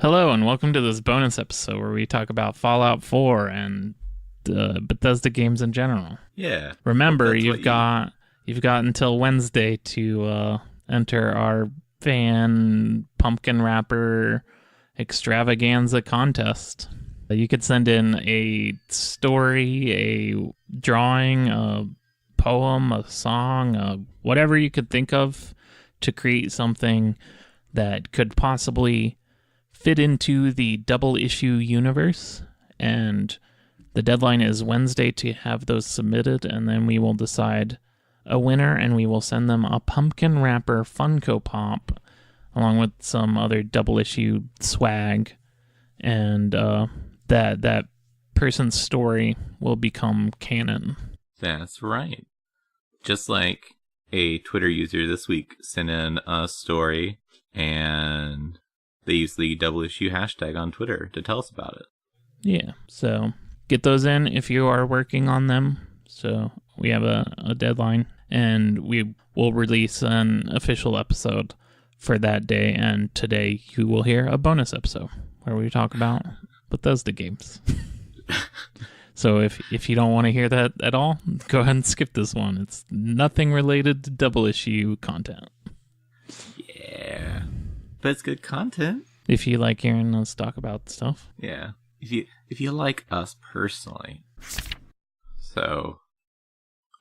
Hello, and welcome to this bonus episode where we talk about Fallout 4 and Bethesda games in general. Yeah. Remember, you've got until Wednesday to enter our fan pumpkin wrapper extravaganza contest. You could send in a story, a drawing, a poem, a song, whatever you could think of to create something that could possibly fit into the double issue universe, and the deadline is Wednesday to have those submitted, and then we will decide a winner, and we will send them a pumpkin wrapper Funko Pop along with some other double issue swag, and that person's story will become canon. That's right. Just like a Twitter user this week sent in a story, and they used the double issue hashtag on Twitter to tell us about it. Yeah, so get those in if you are working on them. So we have a deadline, and we will release an official episode for that day. And today you will hear a bonus episode where we talk about Bethesda games. So if you don't want to hear that at all, go ahead and skip this one. It's nothing related to double issue content. Yeah. But it's good content. If you like hearing us talk about stuff. Yeah. If you like us personally. So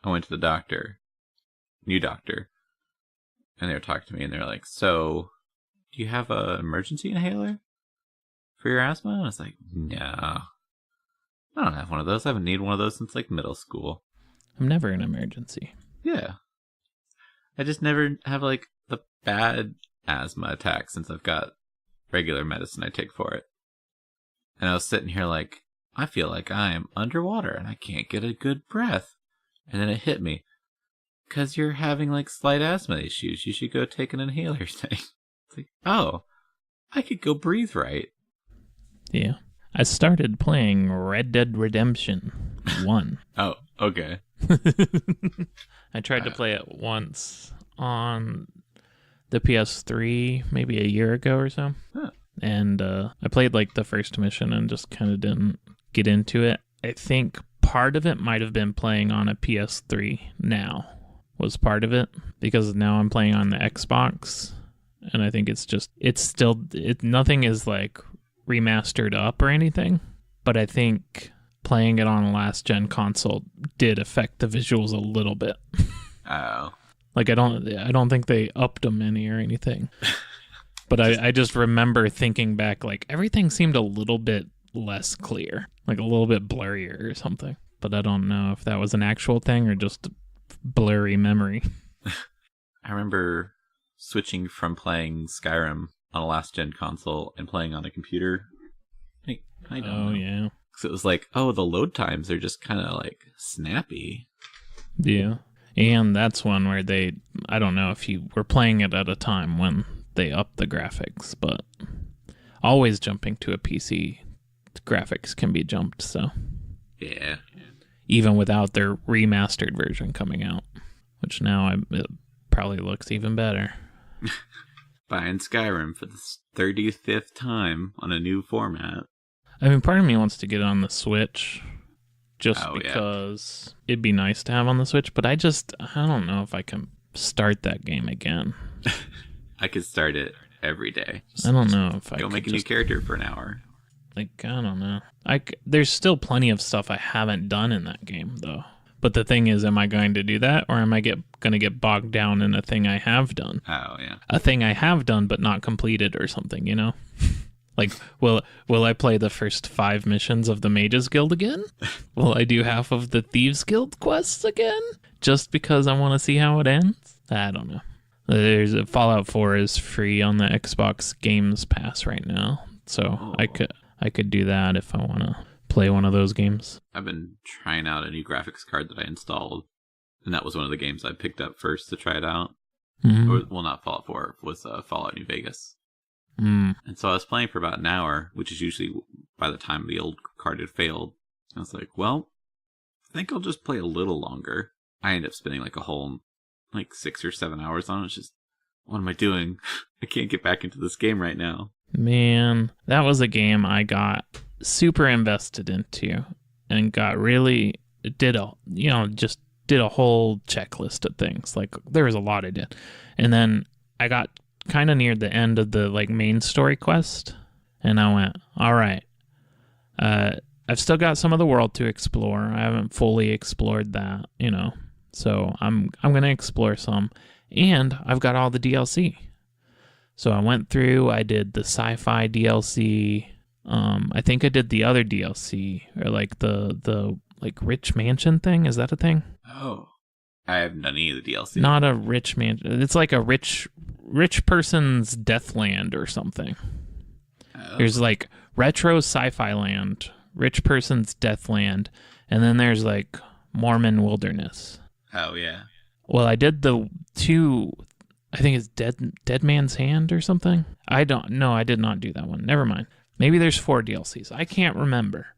I went to the doctor, new doctor, and they were talking to me, and they're like, "So, do you have an emergency inhaler for your asthma?" And I was like, "No, I don't have one of those. I haven't needed one of those since like middle school." I'm never in emergency. Yeah. I just never have like the bad asthma attack since I've got regular medicine I take for it. And I was sitting here like, I feel like I am underwater and I can't get a good breath. And then it hit me. 'Cause you're having like slight asthma issues. You should go take an inhaler thing. It's like, oh, I could go breathe right. Yeah. I started playing Red Dead Redemption 1. Oh, okay. I tried to play it once on the PS3 maybe a year ago or so. Huh. And I played like the first mission and just kind of didn't get into it. I think part of it might have been playing on a PS3 now was part of it, because now I'm playing on the Xbox, and I think nothing is like remastered up or anything, but I think playing it on a last gen console did affect the visuals a little bit. Oh. Like I don't think they upped them any or anything. But I just remember thinking back, like everything seemed a little bit less clear, like a little bit blurrier or something. But I don't know if that was an actual thing or just blurry memory. I remember switching from playing Skyrim on a last gen console and playing on a computer. I don't know. Oh yeah. So it was like, oh, the load times are just kind of like snappy. Yeah. And that's one where I don't know if you were playing it at a time when they upped the graphics, but always jumping to a PC, graphics can be jumped, so. Yeah. Even without their remastered version coming out, which now it probably looks even better. Buying Skyrim for the 35th time on a new format. I mean, part of me wants to get it on the Switch just because it'd be nice to have on the Switch, but I don't know if I can start that game again. I could start it every day. I don't know if I go make a new character for an hour. Like, I don't know. There's still plenty of stuff I haven't done in that game, though. But the thing is, am I going to do that, or am I going to get bogged down in a thing I have done? Oh, yeah. A thing I have done but not completed or something, you know? Like, will I play the first 5 missions of the Mages Guild again? Will I do half of the Thieves Guild quests again? Just because I want to see how it ends? I don't know. Fallout 4 is free on the Xbox Games Pass right now, so I could do that if I want to play one of those games. I've been trying out a new graphics card that I installed, and that was one of the games I picked up first to try it out. Mm-hmm. Or, well, not Fallout 4, it was Fallout New Vegas. Mm. And so I was playing for about an hour, which is usually by the time the old card had failed. I was like, well, I think I'll just play a little longer. I ended up spending like a whole 6 or 7 hours on it. It's just, what am I doing? I can't get back into this game right now. Man, that was a game I got super invested into and got really did a just did a whole checklist of things. Like there was a lot I did. And then I got kind of near the end of the like main story quest and I went, "All right. I've still got some of the world to explore. I haven't fully explored that, So I'm going to explore some and I've got all the DLC." So I went through, I did the sci-fi DLC. I think I did the other DLC or like the like rich mansion thing. Is that a thing? Oh, I haven't done any of the DLC. Not a rich mansion. It's like a rich person's Deathland or something. Oh. There's like retro sci-fi land, rich person's Deathland, and then there's like Mormon wilderness. Oh yeah. Well, I did the two. I think it's Dead Man's Hand or something. I don't know. I did not do that one. Never mind. Maybe there's 4 DLCs. I can't remember.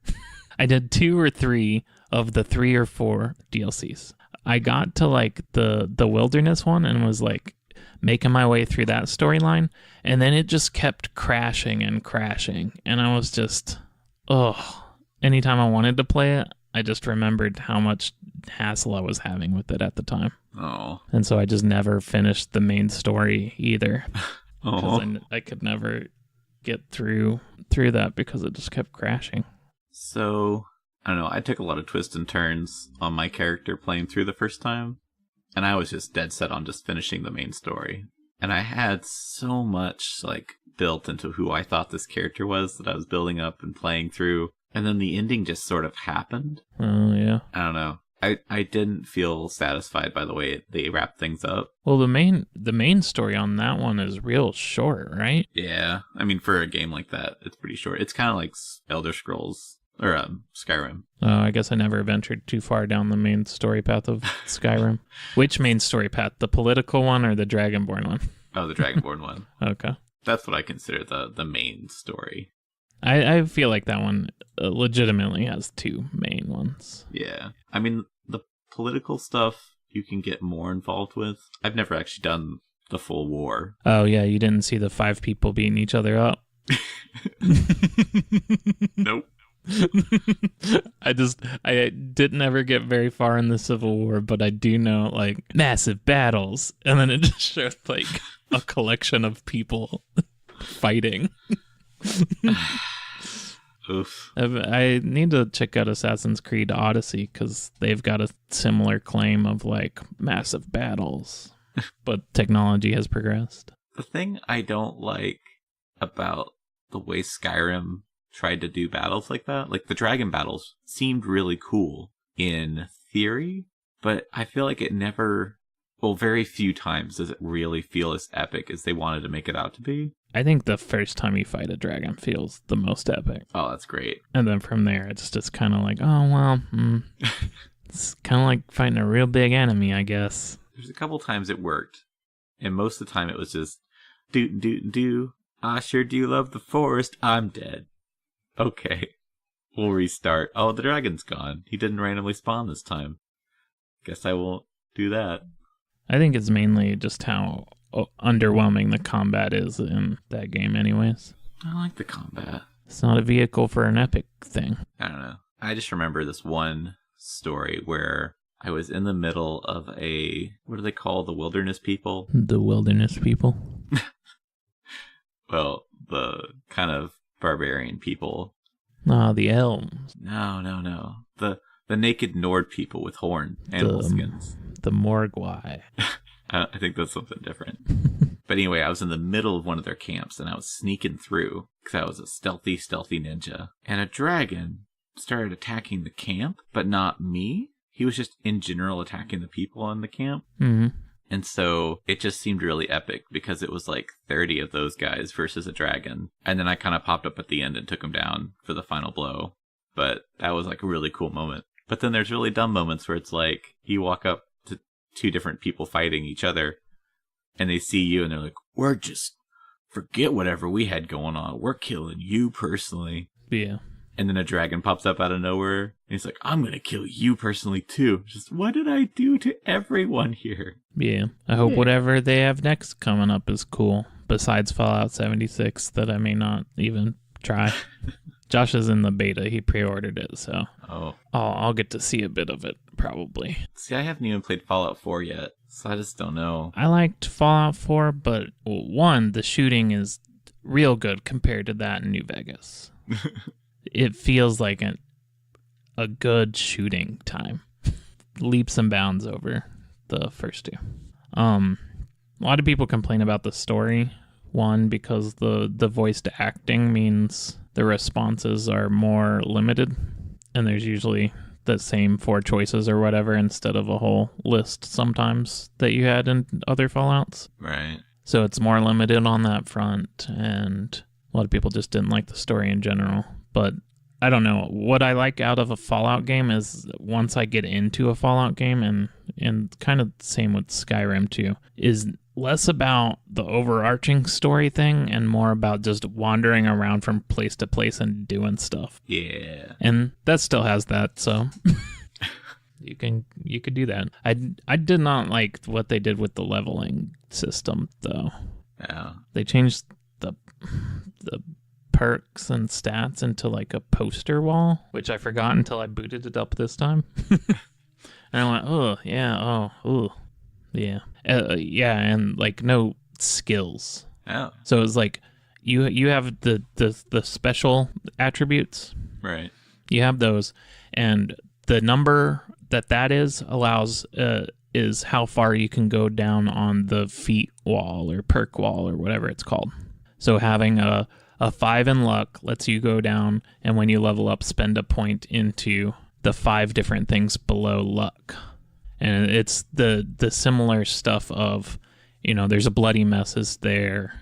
I did 2 or 3 of the 3 or 4 DLCs. I got to like the wilderness one and was like making my way through that storyline, and then it just kept crashing and crashing, and I was just, anytime I wanted to play it, I just remembered how much hassle I was having with it at the time. Oh. And so I just never finished the main story either. Because I could never get through that because it just kept crashing. So, I don't know, I took a lot of twists and turns on my character playing through the first time. And I was just dead set on just finishing the main story. And I had so much, like, built into who I thought this character was that I was building up and playing through. And then the ending just sort of happened. Oh, yeah. I don't know. I didn't feel satisfied by the way they wrapped things up. Well, the main story on that one is real short, right? Yeah. I mean, for a game like that, it's pretty short. It's kind of like Elder Scrolls or Skyrim. Oh, I guess I never ventured too far down the main story path of Skyrim. Which main story path? The political one or the Dragonborn one? Oh, the Dragonborn one. Okay. That's what I consider the main story. I feel like that one legitimately has 2 main ones. Yeah. I mean, the political stuff you can get more involved with. I've never actually done the full war. Oh, yeah, you didn't see the 5 people beating each other up? Nope. I didn't ever get very far in the Civil War, but I do know, like, massive battles. And then it just showed, like, a collection of people fighting. Oof. I need to check out Assassin's Creed Odyssey because they've got a similar claim of like massive battles, but technology has progressed. The thing I don't like about the way Skyrim tried to do battles like that, like the dragon battles seemed really cool in theory, but I feel like it never, well, very few times does it really feel as epic as they wanted to make it out to be. I think the first time you fight a dragon feels the most epic. Oh, that's great. And then from there, it's just kind of like, oh, well, it's kind of like fighting a real big enemy, I guess. There's a couple times it worked, and most of the time it was just, do, I sure do love the forest, I'm dead. Okay, we'll restart. Oh, the dragon's gone. He didn't randomly spawn this time. Guess I won't do that. I think it's mainly just how underwhelming the combat is in that game anyways. I like the combat. It's not a vehicle for an epic thing. I don't know. I just remember this one story where I was in the middle of what do they call the wilderness people? The wilderness people? Well, the kind of barbarian people. Ah, the elms. No. The naked Nord people with horn animal skins. The Morgwai. I think that's something different. But anyway, I was in the middle of one of their camps, and I was sneaking through, because I was a stealthy ninja. And a dragon started attacking the camp, but not me. He was just, in general, attacking the people in the camp. Mm-hmm. And so it just seemed really epic, because it was like 30 of those guys versus a dragon. And then I kind of popped up at the end and took him down for the final blow. But that was like a really cool moment. But then there's really dumb moments where it's like, you walk up to 2 different people fighting each other, and they see you and they're like, we're just, forget whatever we had going on. We're killing you personally. Yeah. And then a dragon pops up out of nowhere, and he's like, I'm going to kill you personally too. Just, what did I do to everyone here? Yeah. I hope whatever they have next coming up is cool. besides Fallout 76 that I may not even try. Josh is in the beta. He pre-ordered it, so I'll get to see a bit of it, probably. See, I haven't even played Fallout 4 yet, so I just don't know. I liked Fallout 4, but one, the shooting is real good compared to that in New Vegas. It feels like a good shooting time. Leaps and bounds over the first two. A lot of people complain about the story. One, because the voiced acting means the responses are more limited, and there's usually the same 4 choices or whatever instead of a whole list sometimes that you had in other Fallouts. Right. So it's more limited on that front, and a lot of people just didn't like the story in general. But I don't know. What I like out of a Fallout game is once I get into a Fallout game, and kind of same with Skyrim too, is less about the overarching story thing and more about just wandering around from place to place and doing stuff. Yeah. And that still has that, so you could do that. I did not like what they did with the leveling system though. Yeah. They changed the perks and stats into like a poster wall, which I forgot until I booted it up this time. And I went, oh yeah, yeah, yeah, and like no skills. Oh. So it's like you have the special attributes. Right. You have those, and the number that is allows is how far you can go down on the feat wall or perk wall or whatever it's called. So having a 5 in luck lets you go down, and when you level up, spend a point into the 5 different things below luck. And it's the similar stuff of, there's a bloody messes there,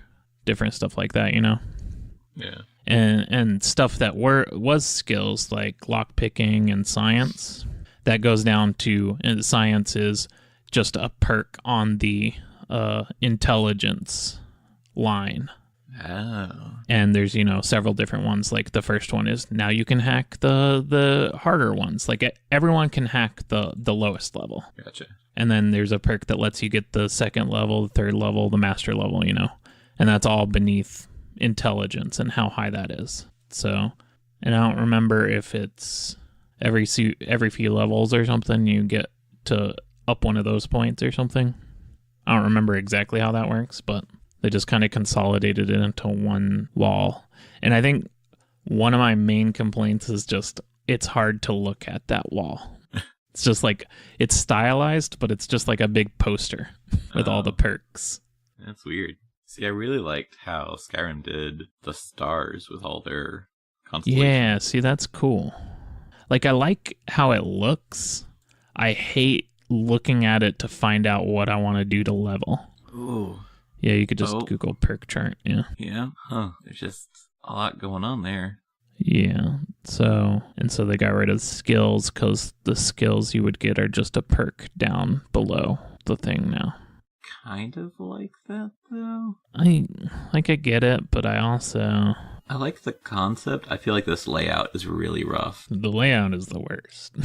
different stuff like that, Yeah. And stuff that was skills like lockpicking and science, that goes down to, and science is just a perk on the intelligence line. Oh. And there's, several different ones. Like the first one is now you can hack the harder ones. Like everyone can hack the lowest level. Gotcha. And then there's a perk that lets you get the second level, the third level, the master level, And that's all beneath intelligence and how high that is. So, and I don't remember if it's every few levels or something you get to up one of those points or something. I don't remember exactly how that works, but they just kind of consolidated it into one wall. And I think one of my main complaints is just it's hard to look at that wall. It's just like, it's stylized, but it's just like a big poster with all the perks. That's weird. See, I really liked how Skyrim did the stars with all their constellations. Yeah, see, that's cool. Like, I like how it looks. I hate looking at it to find out what I want to do to level. Ooh. Yeah, you could just Google perk chart, yeah. Yeah, huh. There's just a lot going on there. Yeah, so they got rid of skills because the skills you would get are just a perk down below the thing now. Kind of like that, though. I get it, but I like the concept. I feel like this layout is really rough. The layout is the worst.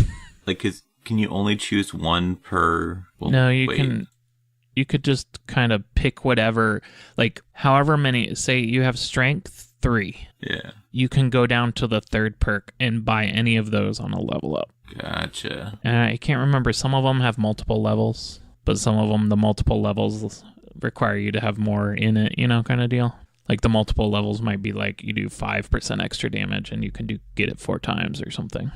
Like, can you only choose one per... Well, no, you could just kind of pick whatever, like however many, say you have strength 3. Yeah. You can go down to the 3rd perk and buy any of those on a level up. Gotcha. And I can't remember, some of them have multiple levels, but some of them, the multiple levels require you to have more in it, kind of deal. Like the multiple levels might be like you do 5% extra damage and you can get it 4 times or something.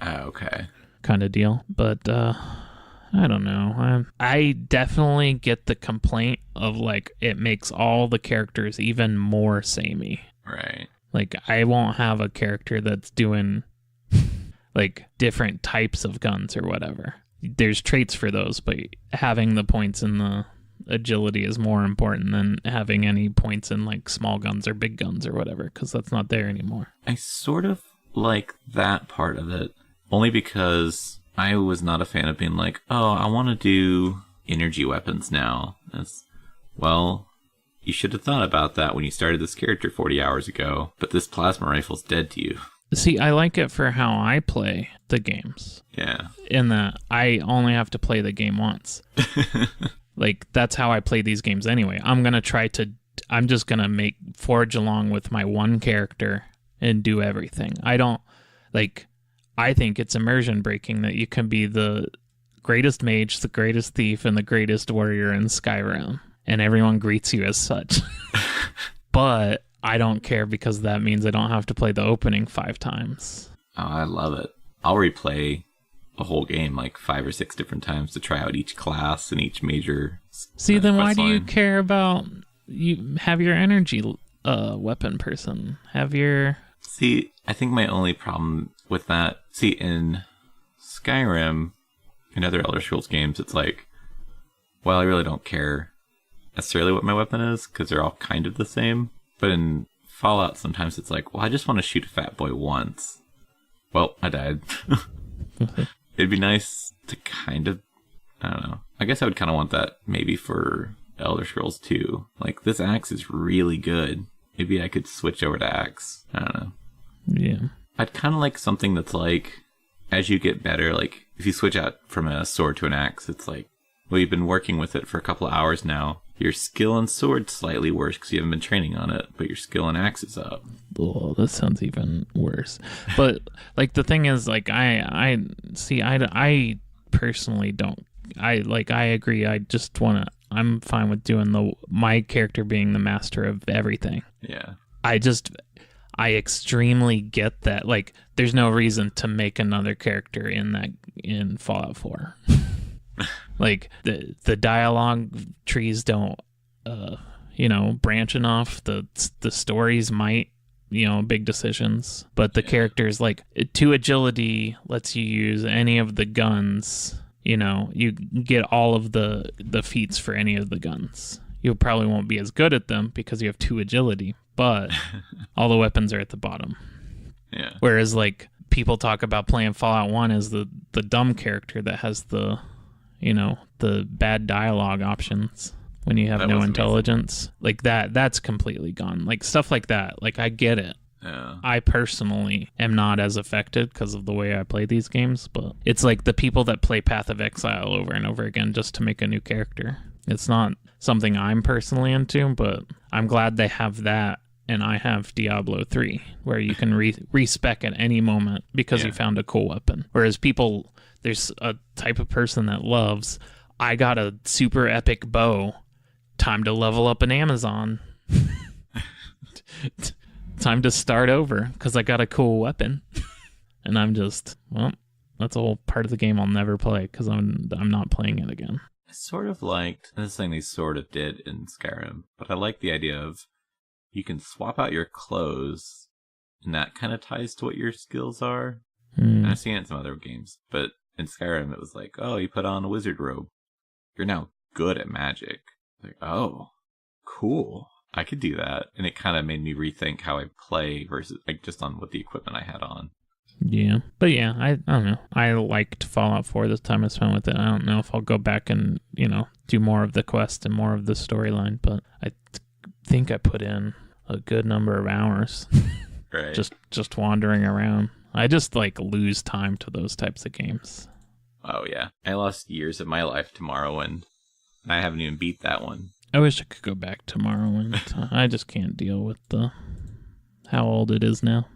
Okay. Kind of deal. But, I don't know. I definitely get the complaint of like it makes all the characters even more samey. Right. Like I won't have a character that's doing like different types of guns or whatever. There's traits for those, but having the points in the agility is more important than having any points in like small guns or big guns or whatever, because that's not there anymore. I sort of like that part of it, only because I was not a fan of being like, oh, I want to do energy weapons now. Well, you should have thought about that when you started this character 40 hours ago, but this plasma rifle's dead to you. See, I like it for how I play the games. Yeah. In that I only have to play the game once. Like, that's how I play these games anyway. I'm going to try to I'm just gonna forge along with my one character and do everything. I don't like. I think it's immersion breaking that you can be the greatest mage, the greatest thief, and the greatest warrior in Skyrim, and everyone greets you as such. But I don't care because that means I don't have to play the opening 5 times. Oh, I love it. I'll replay a whole game like 5 or 6 different times to try out each class and each major. See, then why do you care about you have your energy weapon person? Have your... See, I think my only problem with that... See, in Skyrim and other Elder Scrolls games, it's like, well, I really don't care necessarily what my weapon is because they're all kind of the same. But in Fallout, sometimes it's like, well, I just want to shoot a fat boy once. Well, I died. It'd be nice to kind of... I don't know. I guess I would kind of want that maybe for Elder Scrolls 2. Like, this axe is really good. Maybe I could switch over to axe. I don't know. Yeah. I'd kind of like something that's like, as you get better, like, if you switch out from a sword to an axe, it's like, well, you've been working with it for a couple of hours now. Your skill in sword's slightly worse because you haven't been training on it, but your skill in axe is up. Oh, that sounds even worse. But, like, the thing is, like, I personally don't... I agree. I just want to... I'm fine with doing my character being the master of everything. Yeah. I extremely get that. Like, there's no reason to make another character in Fallout 4. Like, the dialogue trees don't, branch enough. The stories might, big decisions. But the characters, like, 2 agility lets you use any of the guns. You get all of the feats for any of the guns. You probably won't be as good at them because you have 2 agility, but all the weapons are at the bottom. Yeah. Whereas, like, people talk about playing Fallout 1 as the dumb character that has the bad dialogue options when you have no intelligence. Amazing. Like, that's completely gone. Like, stuff like that. Like, I get it. Yeah. I personally am not as affected because of the way I play these games, but it's like the people that play Path of Exile over and over again just to make a new character. It's not something I'm personally into, but I'm glad they have that, and I have Diablo 3, where you can respec at any moment because you found a cool weapon. Whereas there's a type of person that loves, I got a super epic bow, time to level up an Amazon. Time to start over because I got a cool weapon. And I'm just, well, that's a whole part of the game I'll never play because I'm not playing it again. I sort of liked, and this thing they sort of did in Skyrim, but I like the idea of you can swap out your clothes and that kind of ties to what your skills are. And I've seen it in some other games, but in Skyrim it was like, oh, you put on a wizard robe. You're now good at magic. Like, oh, cool. I could do that. And it kind of made me rethink how I play versus like just on what the equipment I had on. Yeah. But yeah, I don't know. I liked Fallout 4 this time I spent with it. I don't know if I'll go back and, do more of the quest and more of the storyline, but I think I put in a good number of hours. Right. Just wandering around. I just like lose time to those types of games. Oh yeah. I lost years of my life to Morrowind. And I haven't even beat that one. I wish I could go back tomorrow, and I just can't deal with how old it is now.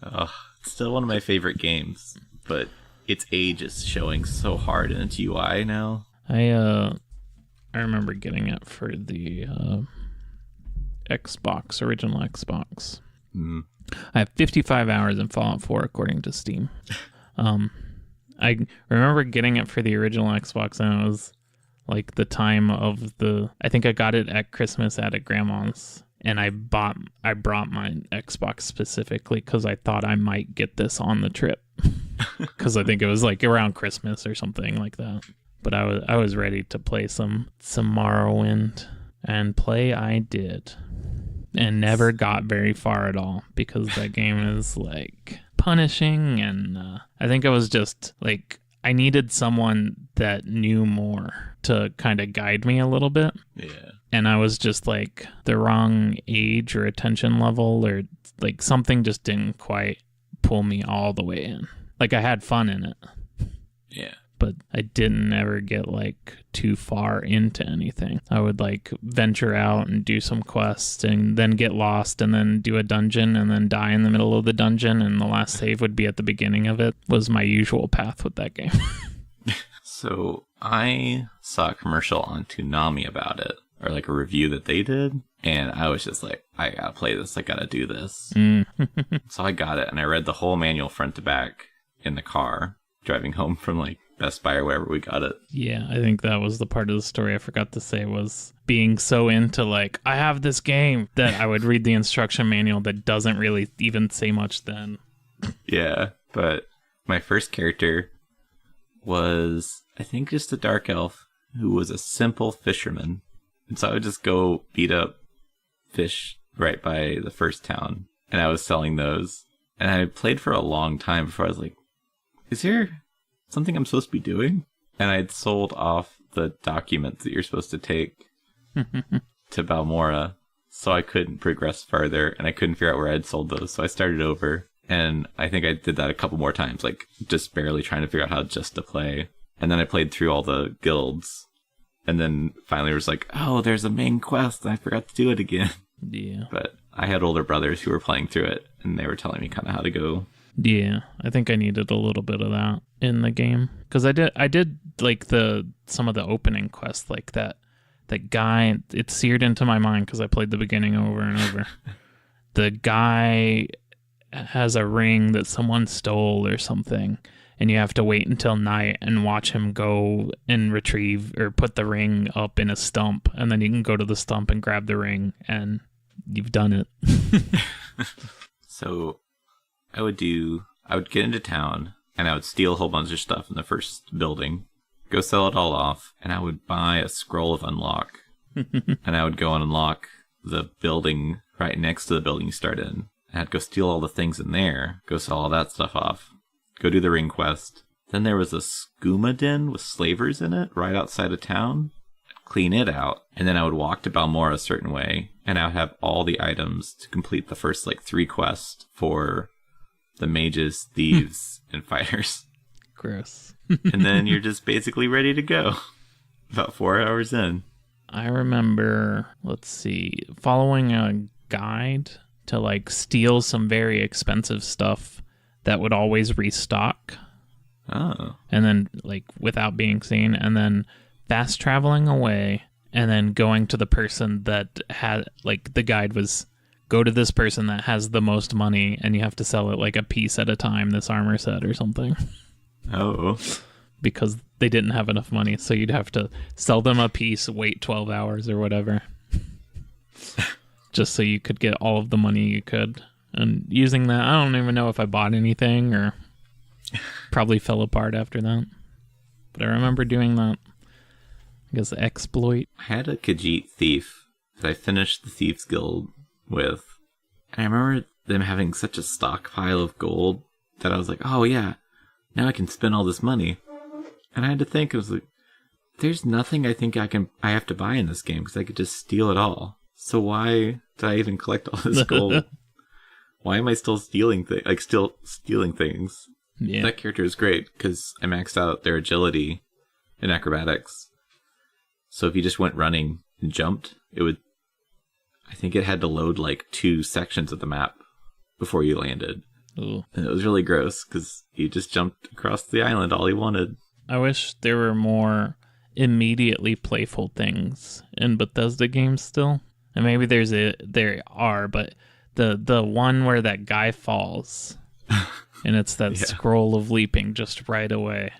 Oh, it's still one of my favorite games, but its age is showing so hard in its UI now. I remember getting it for the Xbox, original Xbox. Mm. I have 55 hours in Fallout 4 according to Steam. I remember getting it for the original Xbox, and it was like the time of I think I got it at Christmas at a grandma's, and I brought my Xbox specifically because I thought I might get this on the trip because I think it was like around Christmas or something like that. But I was ready to play some Morrowind, and play I did, and never got very far at all because that game is like punishing, and I think I was just like, I needed someone that knew more to kind of guide me a little bit. Yeah. And I was just like the wrong age or attention level, or like something just didn't quite pull me all the way in. Like I had fun in it. Yeah. but I didn't ever get like too far into anything. I would like venture out and do some quests and then get lost and then do a dungeon and then die in the middle of the dungeon, and the last save would be at the beginning of it. Was my usual path with that game. So I saw a commercial on Toonami about it, or like a review that they did, and I was just like, I gotta play this, I gotta do this. So I got it, and I read the whole manual front to back in the car, driving home from like Best Buy or wherever we got it. Yeah, I think that was the part of the story I forgot to say, was being so into like, I have this game, that I would read the instruction manual that doesn't really even say much then. Yeah, but my first character was, I think, just a dark elf who was a simple fisherman. And so I would just go beat up fish right by the first town, and I was selling those. And I played for a long time before I was like, is there something I'm supposed to be doing? And I'd sold off the documents that you're supposed to take to Balmora, so I couldn't progress further, and I couldn't figure out where I'd sold those. So I started over, and I think I did that a couple more times, like just barely trying to figure out how just to play. And then I played through all the guilds, and then finally was like, oh, there's a main quest, and I forgot to do it again. Yeah. But I had older brothers who were playing through it, and they were telling me kind of how to go. Yeah, I think I needed a little bit of that in the game, because I did like some of the opening quests, like that guy. It seared into my mind because I played the beginning over and over. The guy has a ring that someone stole or something, and you have to wait until night and watch him go and retrieve or put the ring up in a stump, and then you can go to the stump and grab the ring, and you've done it. So I would get into town, and I would steal a whole bunch of stuff in the first building, go sell it all off, and I would buy a scroll of unlock. And I would go and unlock the building right next to the building you start in. And I'd go steal all the things in there, go sell all that stuff off, go do the ring quest. Then there was a skooma den with slavers in it right outside of town. I'd clean it out, and then I would walk to Balmora a certain way, and I would have all the items to complete the first like 3 quests for the mages, thieves, and fighters. Gross. And then you're just basically ready to go. About 4 hours in. I remember, let's see, following a guide to like steal some very expensive stuff that would always restock. Oh. And then like without being seen, and then fast traveling away, and then going to the person that had, like, the guide was, go to this person that has the most money, and you have to sell it like a piece at a time, this armor set or something. Oh. Because they didn't have enough money, so you'd have to sell them a piece, wait 12 hours or whatever, just so you could get all of the money you could. And using that, I don't even know if I bought anything, or probably fell apart after that. But I remember doing that. I guess exploit. I had a Khajiit thief that I finished the Thieves Guild with. And I remember them having such a stockpile of gold that I was like, oh yeah, now I can spend all this money. And I had to think, I was like, there's nothing I think I have to buy in this game, because I could just steal it all. So why did I even collect all this gold? Why am I still stealing things? Yeah. That character is great because I maxed out their agility and acrobatics. So if you just went running and jumped, I think it had to load like 2 sections of the map before you landed. Ooh. And it was really gross because you just jumped across the island all you wanted. I wish there were more immediately playful things in Bethesda games still. And maybe there are, but the one where that guy falls and it's that scroll of leaping just right away.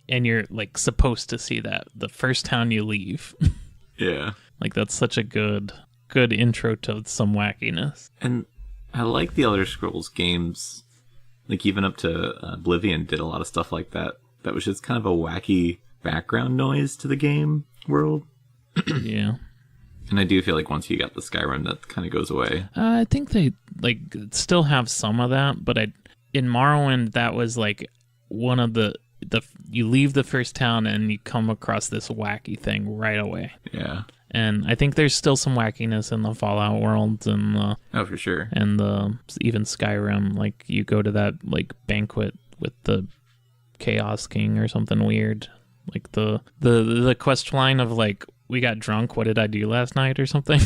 And you're like supposed to see that the first town you leave. Yeah. Like that's such a good intro to some wackiness. And I like the Elder Scrolls games. Like even up to Oblivion did a lot of stuff like that. That was just kind of a wacky background noise to the game world. Yeah. And I do feel like once you got the Skyrim, that kind of goes away. I think they like still have some of that, but in Morrowind, that was like one of the you leave the first town and you come across this wacky thing right away. Yeah. And I think there's still some wackiness in the Fallout world and oh, for sure. And even Skyrim, like you go to that like banquet with the Chaos King or something weird. Like the quest line of like, we got drunk, what did I do last night or something?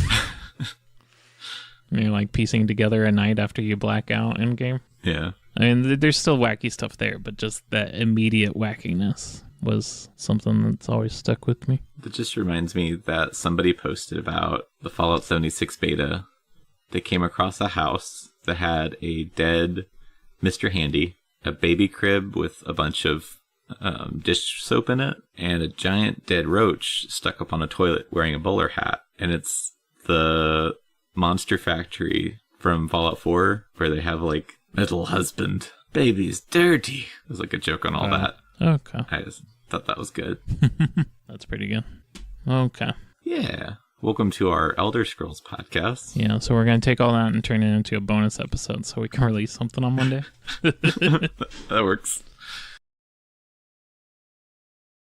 You're like piecing together a night after you black out in game. Yeah. I mean, there's still wacky stuff there, but just that immediate wackiness was something that's always stuck with me. That just reminds me that somebody posted about the Fallout 76 beta. They came across a house that had a dead Mr. Handy, a baby crib with a bunch of dish soap in it, and a giant dead roach stuck up on a toilet wearing a bowler hat. And it's the Monster Factory from Fallout 4, where they have like, little husband, baby's dirty. It was like a joke on all that. Okay. I just thought that was good. That's pretty good. Okay. Yeah. Welcome to our Elder Scrolls podcast. Yeah, so we're going to take all that and turn it into a bonus episode so we can release something on Monday. That works.